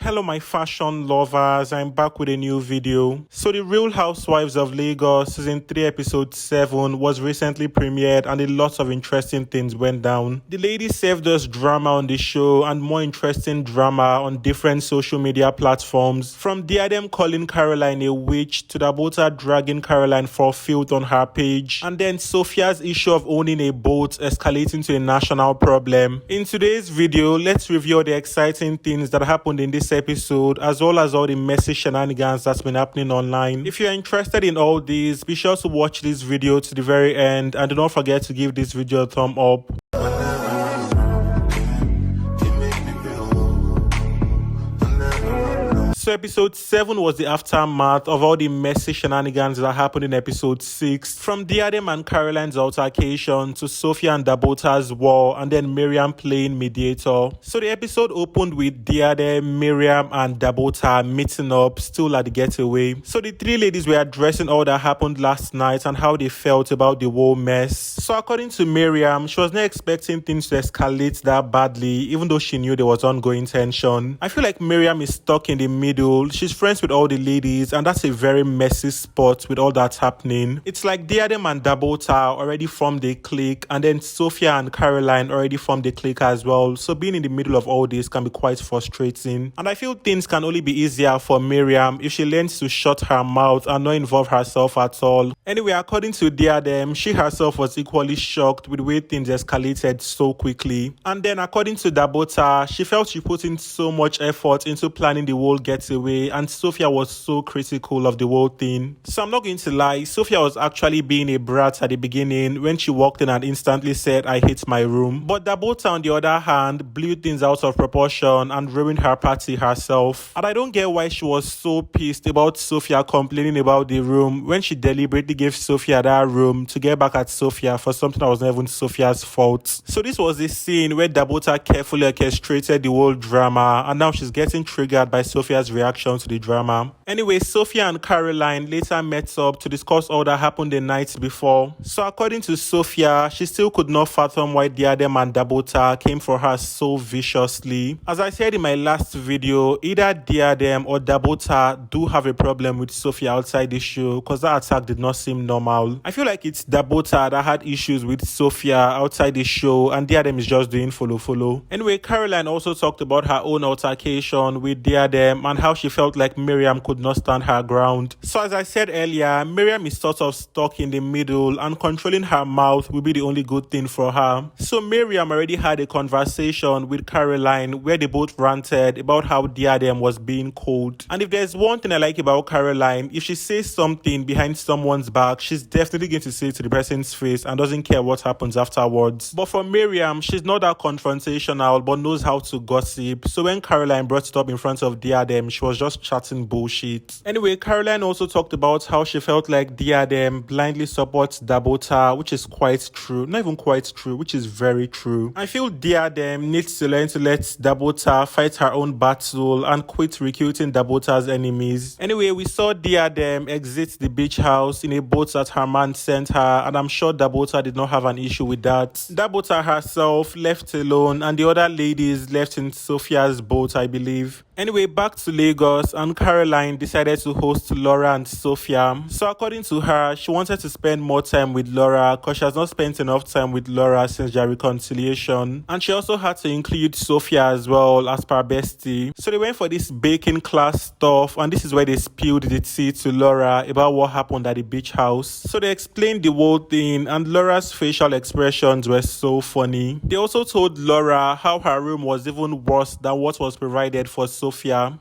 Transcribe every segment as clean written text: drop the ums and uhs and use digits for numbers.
Hello my fashion lovers, I'm back with a new video. So the Real Housewives of Lagos season 3 episode 7 was recently premiered and a lot of interesting things went down. The ladies served us drama on the show and more interesting drama on different social media platforms, from Diadem calling Caroline a witch to Dabota dragging Caroline for filth on her page, and then Sophia's issue of owning a boat escalating to a national problem. In today's video, let's review the exciting things that happened in this episode, as well as all the messy shenanigans that's been happening online. If you're interested in all these, be sure to watch this video to the very end and do not forget to give this video a thumb up. So episode 7 was the aftermath of all the messy shenanigans that happened in episode 6, from Diadem and Caroline's altercation to Sophia and Dabota's war, and then Miriam playing mediator. So the episode opened with Diadem, Miriam and Dabota meeting up, still at the getaway. So the three ladies were addressing all that happened last night and how they felt about the whole mess. So according to Miriam, she was not expecting things to escalate that badly, even though she knew there was ongoing tension. I feel like Miriam is stuck in the middle. She's friends with all the ladies, and that's a very messy spot with all that's happening. It's like Diadem and Dabota already formed a clique, and then Sophia and Caroline already formed a clique as well. So being in the middle of all this can be quite frustrating. And I feel things can only be easier for Miriam if she learns to shut her mouth and not involve herself at all. Anyway, according to Diadem, she herself was equally shocked with the way things escalated so quickly. And then according to Dabota, she felt she put in so much effort into planning the whole getaway, and Sophia was so critical of the whole thing. So I'm not going to lie, Sophia was actually being a brat at the beginning when she walked in and instantly said, "I hate my room." But Dabota, on the other hand, blew things out of proportion and ruined her party herself. And I don't get why she was so pissed about Sophia complaining about the room when she deliberately gave Sophia that room to get back at Sophia for something that was not even Sophia's fault. So this was the scene where Dabota carefully orchestrated the whole drama, and now she's getting triggered by Sophia's reaction to the drama. Anyway, Sophia and Caroline later met up to discuss all that happened the night before. So according to Sophia, she still could not fathom why Diadem and Dabota came for her so viciously. As I said in my last video, either Diadem or Dabota do have a problem with Sophia outside the show, because that attack did not seem normal. I feel like it's Dabota that had issues with Sophia outside the show, and Diadem is just doing follow. Anyway, Caroline also talked about her own altercation with Diadem and how she felt like Miriam could not stand her ground. So as I said earlier, Miriam is sort of stuck in the middle, and controlling her mouth will be the only good thing for her. So Miriam already had a conversation with Caroline where they both ranted about how Diadem was being cold. And if there's one thing I like about Caroline, if she says something behind someone's back, she's definitely going to say it to the person's face and doesn't care what happens afterwards. But for Miriam, she's not that confrontational but knows how to gossip. So when Caroline brought it up in front of Diadem, she was just chatting bullshit. Anyway, Caroline also talked about how she felt like Diadem blindly supports Dabota, which is quite true. Not even quite true, which is very true. I feel Diadem needs to learn to let Dabota fight her own battle and quit recruiting Dabota's enemies. Anyway, we saw Diadem exit the beach house in a boat that her man sent her, and I'm sure Dabota did not have an issue with that. Dabota herself left alone, and the other ladies left in Sophia's boat, I believe. Anyway, back to Lagos, and Caroline decided to host Laura and Sophia. So according to her, she wanted to spend more time with Laura because she has not spent enough time with Laura since their reconciliation. And she also had to include Sophia as well as per bestie. So they went for this baking class stuff, and this is where they spilled the tea to Laura about what happened at the beach house. So they explained the whole thing, and Laura's facial expressions were so funny. They also told Laura how her room was even worse than what was provided for Sophia.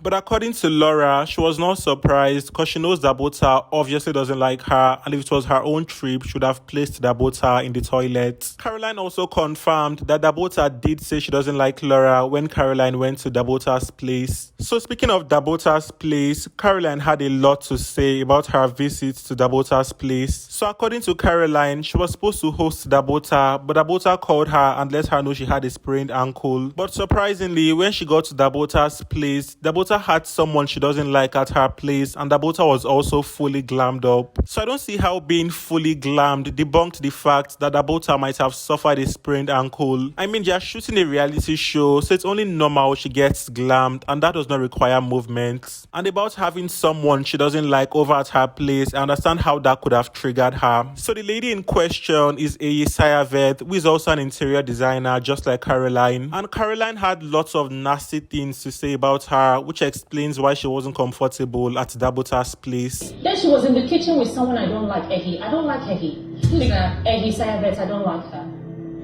But according to Laura, she was not surprised because she knows Dabota obviously doesn't like her, and if it was her own trip, she would have placed Dabota in the toilet. Caroline also confirmed that Dabota did say she doesn't like Laura when Caroline went to Dabota's place. So speaking of Dabota's place, Caroline had a lot to say about her visit to Dabota's place. So according to Caroline, she was supposed to host Dabota, but Dabota called her and let her know she had a sprained ankle. But surprisingly, when she got to Dabota's place, place, Dabota had someone she doesn't like at her place, and Dabota was also fully glammed up. So I don't see how being fully glammed debunked the fact that Dabota might have suffered a sprained ankle. I mean, they are shooting a reality show, so it's only normal she gets glammed, and that does not require movement. And about having someone she doesn't like over at her place, I understand how that could have triggered her. So the lady in question is Eye Sayavet, who is also an interior designer just like Caroline. And Caroline had lots of nasty things to say about her, which explains why she wasn't comfortable at Dabota's place. Then she was in the kitchen with someone I don't like, Ehi. I don't like Ehi. Who's that? Ehi Sayavet, I don't like her.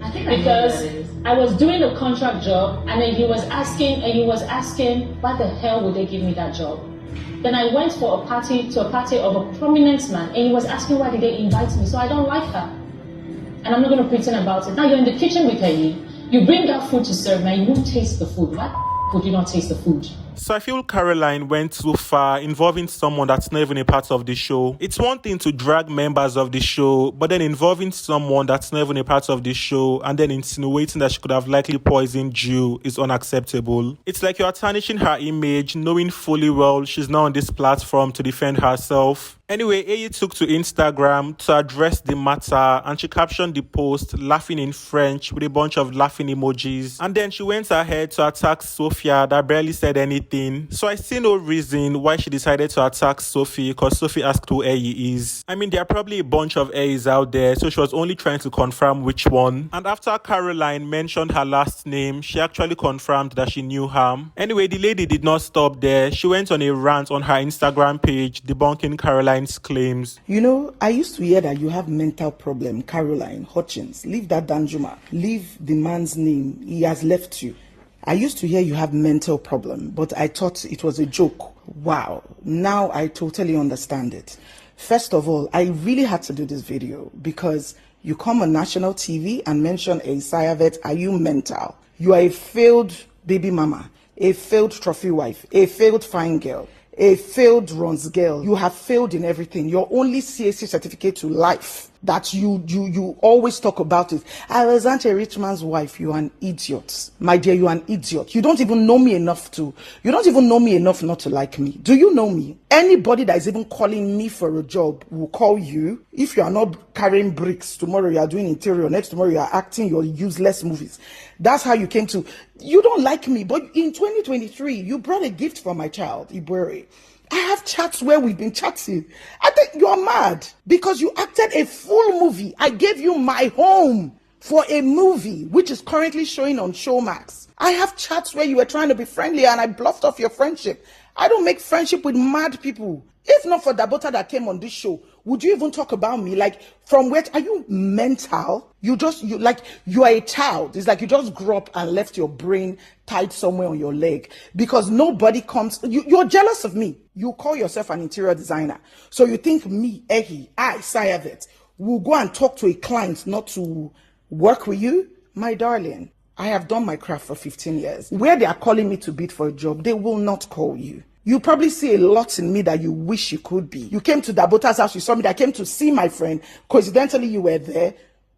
I think Because I I was doing a contract job, and then he was asking, why the hell would they give me that job? Then I went for a party of a prominent man, and he was asking why did they invite me. So I don't like her, and I'm not going to pretend about it. Now you're in the kitchen with Ehi. You bring that food to serve, now you won't taste the food. Why would you not taste the food? So I feel Caroline went too far involving someone that's not even a part of the show. It's one thing to drag members of the show, but then involving someone that's not even a part of the show and then insinuating that she could have likely poisoned you is unacceptable. It's like you are tarnishing her image, knowing fully well she's not on this platform to defend herself. Anyway, Eye took to Instagram to address the matter, and she captioned the post laughing in French with a bunch of laughing emojis. And then she went ahead to attack Sophia that barely said anything. So I see no reason why she decided to attack Sophie, because Sophie asked who Eye is. I mean, there are probably a bunch of Ayes out there, so she was only trying to confirm which one. And after Caroline mentioned her last name, she actually confirmed that she knew her. Anyway, the lady did not stop there. She went on a rant on her Instagram page debunking Caroline's claims. You know, I used to hear that you have mental problem, Caroline Hutchins. Leave that Danjuma. Leave the man's name. He has left you. I used to hear you have mental problem, but I thought it was a joke. Wow. Now I totally understand it. First of all, I really had to do this video because you come on national TV and mention a Sayavet. Are you mental? You are a failed baby mama, a failed trophy wife, a failed fine girl, a failed runs girl. You have failed in everything. Your only CAC certificate to life that you always talk about it. I wasn't a rich man's wife. You are an idiot. My dear, you are an idiot. You don't even know me enough not to like me. Do you know me? Anybody that is even calling me for a job will call you. If you are not carrying bricks, tomorrow you are doing interior, next tomorrow you are acting your useless movies. That's how you came to. You don't like me, but in 2023, you brought a gift for my child, Iberi. I have chats where we've been chatting. I think you're mad because you acted a full movie. I gave you my home for a movie which is currently showing on Showmax. I have chats where you were trying to be friendly and I bluffed off your friendship. I don't make friendship with mad people. If not for Dabota that came on this show, would you even talk about me? Like, from where are you mental? You are a child. It's like you just grew up and left your brain tied somewhere on your leg because nobody comes. You're jealous of me. You call yourself an interior designer. So you think me, Ehi, Sayavet, will go and talk to a client not to work with you? My darling, I have done my craft for 15 years. Where they are calling me to bid for a job, they will not call you. You probably see a lot in me that you wish you could be. You came to Dabota's house, you saw me, I came to see my friend. Coincidentally, you were there.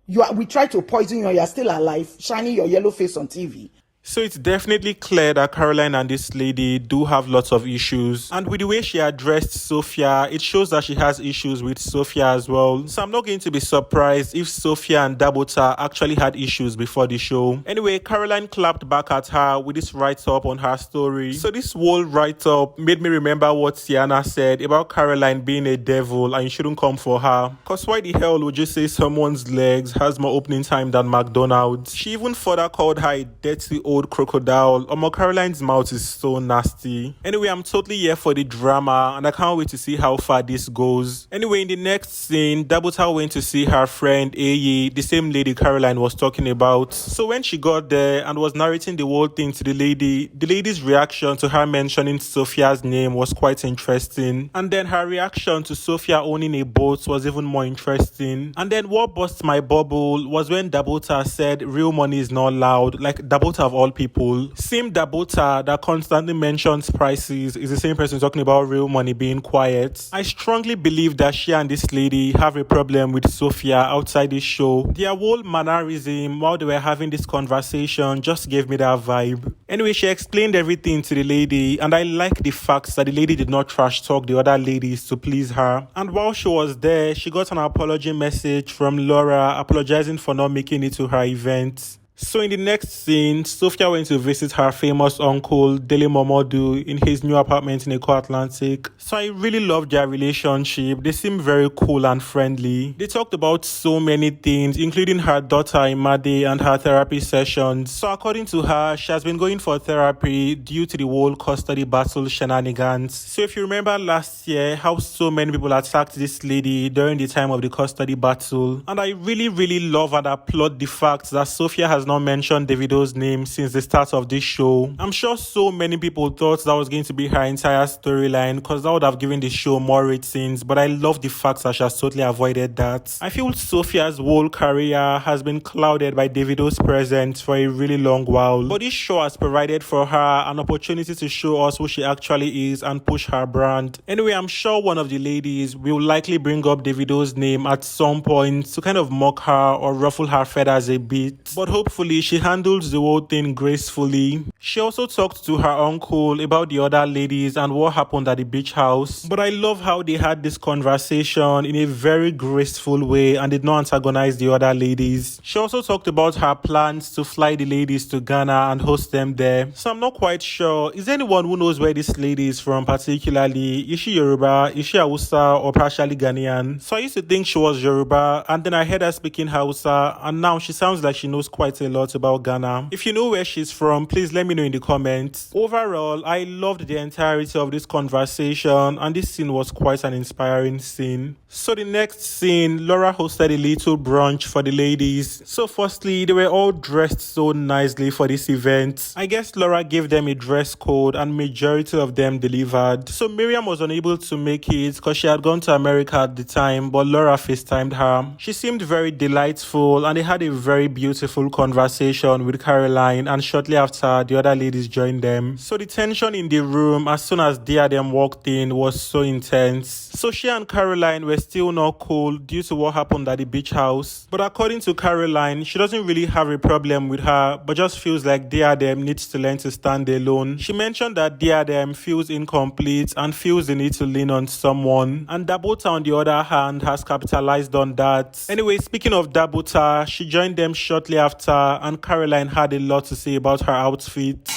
We tried to poison you, you're still alive, shining your yellow face on TV. So it's definitely clear that Caroline and this lady do have lots of issues. And with the way she addressed Sophia, it shows that she has issues with Sophia as well. So I'm not going to be surprised if Sophia and Dabota actually had issues before the show. Anyway, Caroline clapped back at her with this write-up on her story. So this whole write-up made me remember what Sienna said about Caroline being a devil and you shouldn't come for her. Cause why the hell would you say someone's legs has more opening time than McDonald's? She even further called her a dirty old crocodile. Caroline's mouth is so nasty. Anyway, I'm totally here for the drama and I can't wait to see how far this goes. Anyway, in the next scene, Dabota went to see her friend Eye, the same lady Caroline was talking about. So when she got there and was narrating the whole thing to the lady's reaction to her mentioning Sophia's name was quite interesting. And then her reaction to Sophia owning a boat was even more interesting. And then what burst my bubble was when Dabota said real money is not loud. Like Dabota of all all people. Same Dabota that constantly mentions prices is the same person talking about real money being quiet. I strongly believe that she and this lady have a problem with Sophia outside this show. Their whole mannerism while they were having this conversation just gave me that vibe. Anyway, she explained everything to the lady, and I like the fact that the lady did not trash talk the other ladies to please her. And while she was there, she got an apology message from Laura apologizing for not making it to her event. So in the next scene, Sophia went to visit her famous uncle, Dele Momodu, in his new apartment in Eko Atlantic. So I really loved their relationship. They seemed very cool and friendly. They talked about so many things, including her daughter Imade and her therapy sessions. So according to her, she has been going for therapy due to the whole custody battle shenanigans. So if you remember last year, how so many people attacked this lady during the time of the custody battle. And I really love and applaud the fact that Sophia has not mentioned Davido's name since the start of this show. I'm sure so many people thought that was going to be her entire storyline because that would have given the show more ratings, but I love the fact that she has totally avoided that. I feel Sophia's whole career has been clouded by Davido's presence for a really long while, but this show has provided for her an opportunity to show us who she actually is and push her brand. Anyway, I'm sure one of the ladies will likely bring up Davido's name at some point to kind of mock her or ruffle her feathers a bit, but hopefully she handles the whole thing gracefully. She also talked to her uncle about the other ladies and what happened at the beach house, but I love how they had this conversation in a very graceful way and did not antagonize the other ladies. She also talked about her plans to fly the ladies to Ghana and host them there. So I'm not quite sure, is there anyone who knows where this lady is from particularly? Is she Yoruba, is she Hausa, or partially Ghanaian? So I used to think she was Yoruba, and then I heard her speaking Hausa, and now she sounds like she knows quite a lot about Ghana. If you know where she's from, please let me know in the comments. Overall, I loved the entirety of this conversation, and this scene was quite an inspiring scene. So the next scene, Laura hosted a little brunch for the ladies. So firstly, they were all dressed so nicely for this event. I guess Laura gave them a dress code and majority of them delivered. So Miriam was unable to make it because she had gone to America at the time, but Laura FaceTimed her. She seemed very delightful and they had a very beautiful conversation with Carolyn, and shortly after, the other ladies joined them. So the tension in the room as soon as Diadem walked in was so intense. So she and Carolyn were still not cool due to what happened at the beach house. But according to Carolyn, she doesn't really have a problem with her, but just feels like Diadem needs to learn to stand alone. She mentioned that Diadem feels incomplete and feels the need to lean on someone. And Dabota, on the other hand, has capitalized on that. Anyway, speaking of Dabota, she joined them shortly after, and Carolyn had a lot to say about her outfit.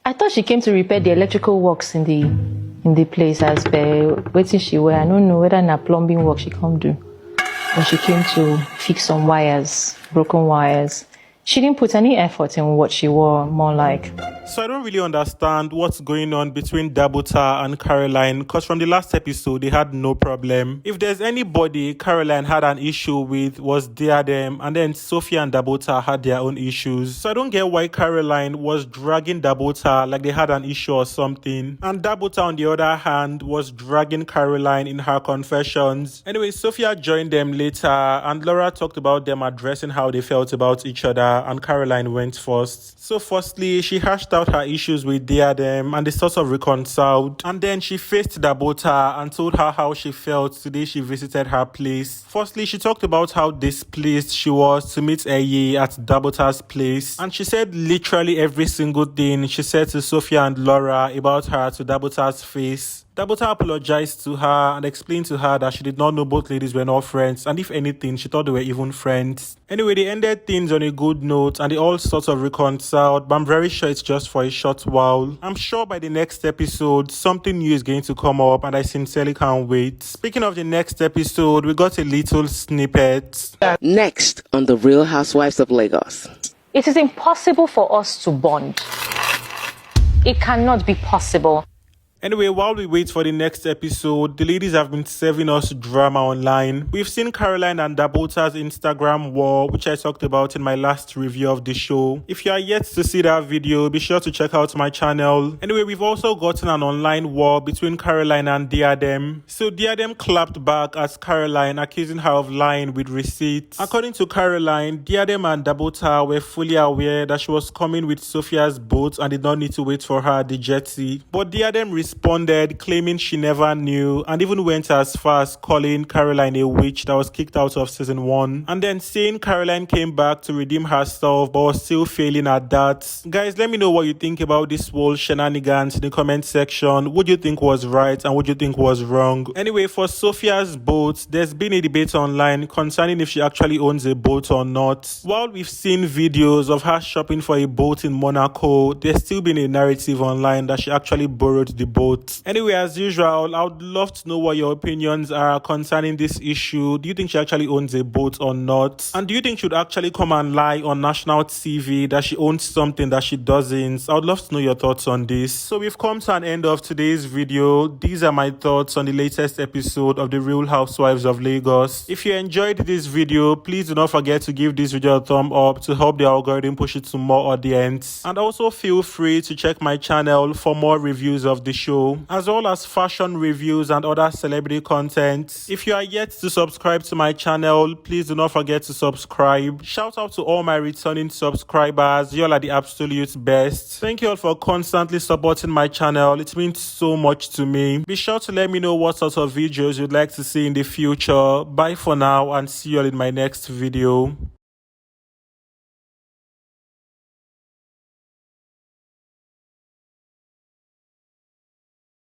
I thought she came to repair the electrical works in the place as per waiting she were. I don't know whether in a plumbing work she come do. When she came to fix some wires, broken wires. She didn't put any effort in what she wore, more like. So I don't really understand what's going on between Dabota and Carolyn, because from the last episode, they had no problem. If there's anybody Carolyn had an issue with, was Diadem, and then Sophia and Dabota had their own issues. So I don't get why Carolyn was dragging Dabota like they had an issue or something. And Dabota, on the other hand, was dragging Carolyn in her confessions. Anyway, Sophia joined them later, and Laura talked about them addressing how they felt about each other, and Carolyn went first. So firstly, she hashed out her issues with Diadem and they sort of reconciled. And then she faced Dabota and told her how she felt the day she visited her place. Firstly, she talked about how displeased she was to meet Eye at Dabota's place. And she said literally every single thing she said to Sophia and Laura about her to Dabota's face. Dabota apologized to her and explained to her that she did not know both ladies were not friends, and if anything, she thought they were even friends. Anyway, they ended things on a good note and they all sort of reconciled, but I'm very sure it's just for a short while. I'm sure by the next episode, something new is going to come up and I sincerely can't wait. Speaking of the next episode, we got a little snippet. Next on The Real Housewives of Lagos. It is impossible for us to bond. It cannot be possible. Anyway, while we wait for the next episode, the ladies have been serving us drama online. We've seen Carolyn and Dabota's Instagram war, which I talked about in my last review of the show. If you are yet to see that video, be sure to check out my channel. Anyway, we've also gotten an online war between Carolyn and Diadem. So Diadem clapped back at Carolyn, accusing her of lying with receipts. According to Carolyn, Diadem and Dabota were fully aware that she was coming with Sophia's boat and did not need to wait for her at the jetty. But Diadem responded, claiming she never knew, and even went as far as calling Carolyn a witch that was kicked out of season 1, and then saying Carolyn came back to redeem herself but was still failing at that. Guys, let me know what you think about this whole shenanigans in the comment section. What do you think was right and what do you think was wrong? Anyway, for Sophia's boat, there's been a debate online concerning if she actually owns a boat or not. While we've seen videos of her shopping for a boat in Monaco, there's still been a narrative online that she actually borrowed the boat. Anyway, as usual, I would love to know what your opinions are concerning this issue. Do you think she actually owns a boat or not? And do you think she would actually come and lie on national TV that she owns something that she doesn't? I would love to know your thoughts on this. So we've come to an end of today's video. These are my thoughts on the latest episode of The Real Housewives of Lagos. If you enjoyed this video, please do not forget to give this video a thumb up to help the algorithm push it to more audience. And also feel free to check my channel for more reviews of the show, as well as fashion reviews and other celebrity content. If you are yet to subscribe to my channel, please do not forget to subscribe. Shout out to all my returning subscribers. You all are the absolute best. Thank you all for constantly supporting my channel. It means so much to me. Be sure to let me know what sort of videos you'd like to see in the future. Bye for now and see you all in my next video.